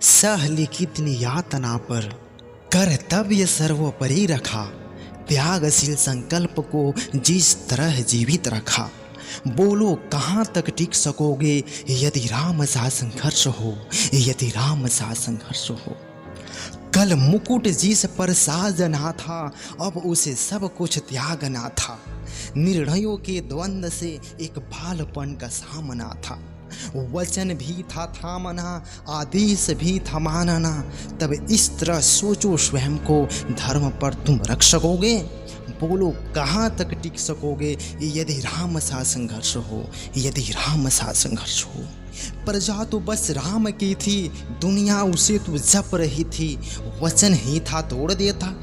सह लिखित यातना पर कर्तव्य सर्वोपरि रखा, त्यागशील संकल्प को जिस तरह जीवित रखा। बोलो कहाँ तक टिक सकोगे यदि राम सा संघर्ष हो, यदि राम सा संघर्ष हो। कल मुकुट जिस पर साजना था, अब उसे सब कुछ त्यागना था। निर्णयों के द्वंद्व से एक बालपन का सामना था। वचन भी था थामना, आदेश भी था मानना। तब इस तरह सोचो स्वयं को, धर्म पर तुम रख सकोगे। बोलो कहाँ तक टिक सकोगे यदि राम सा संघर्ष हो, यदि राम सा संघर्ष हो। प्रजा तो बस राम की थी, दुनिया उसे तो जप रही थी। वचन ही था तोड़ देता,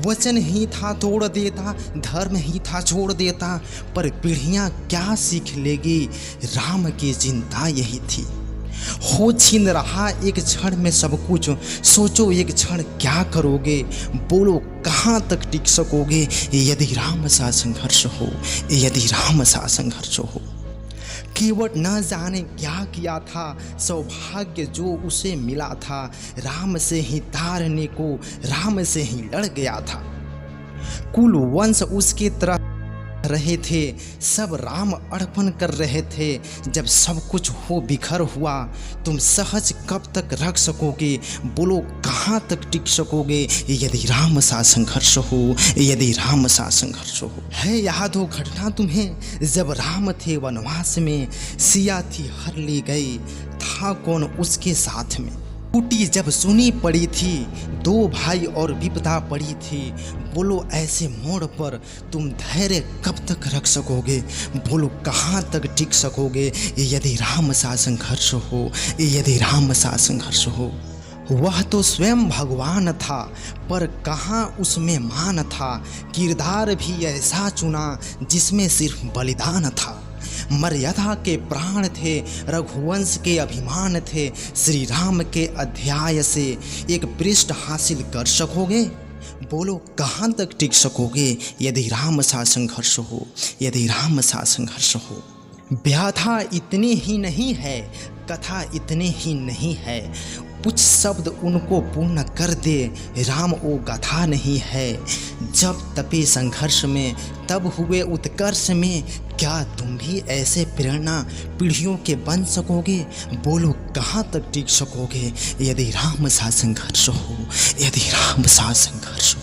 वचन ही था तोड़ देता, धर्म ही था छोड़ देता। पर पीढ़ियां क्या सीख लेगी, राम की चिंता यही थी। हो छीन रहा एक क्षण में सब कुछ, सोचो एक क्षण क्या करोगे। बोलो कहाँ तक टिक सकोगे यदि राम सा संघर्ष हो, यदि राम सा संघर्ष हो। केवट न जाने क्या किया था, सौभाग्य जो उसे मिला था। राम से ही तारने को, राम से ही लड़ गया था। कुल वंश उसके तरह रहे थे, सब राम अर्पण कर रहे थे। जब सब कुछ हो बिखर हुआ, तुम सहज कब तक रख सकोगे। बोलो कहाँ तक टिक सकोगे यदि राम सा संघर्ष हो, यदि राम सा संघर्ष हो। है याद हो घटना तुम्हें, जब राम थे वनवास में, सिया थी हर ली गई, था कौन उसके साथ में। टूटी जब सुनी पड़ी थी, दो भाई और विपदा पड़ी थी। बोलो ऐसे मोड़ पर तुम धैर्य कब तक रख सकोगे। बोलो कहाँ तक टिक सकोगे यदि राम सा संघर्ष हो, यदि राम सा संघर्ष हो। वह तो स्वयं भगवान था, पर कहाँ उसमें मान था। किरदार भी ऐसा चुना जिसमें सिर्फ बलिदान था। मर्यादा के प्राण थे, रघुवंश के अभिमान थे। श्री राम के अध्याय से एक पृष्ठ हासिल कर सकोगे। बोलो कहाँ तक टिक सकोगे यदि राम सा संघर्ष हो, यदि राम सा संघर्ष हो। व्याथा इतनी ही नहीं है, कथा इतने ही नहीं है। कुछ शब्द उनको पूर्ण कर दे, राम वो गाथा नहीं है। जब तपे संघर्ष में, तब हुए उत्कर्ष में। क्या तुम भी ऐसे प्रेरणा पीढ़ियों के बन सकोगे। बोलो कहाँ तक टिक सकोगे यदि राम सा संघर्ष हो, यदि राम सा संघर्ष हो।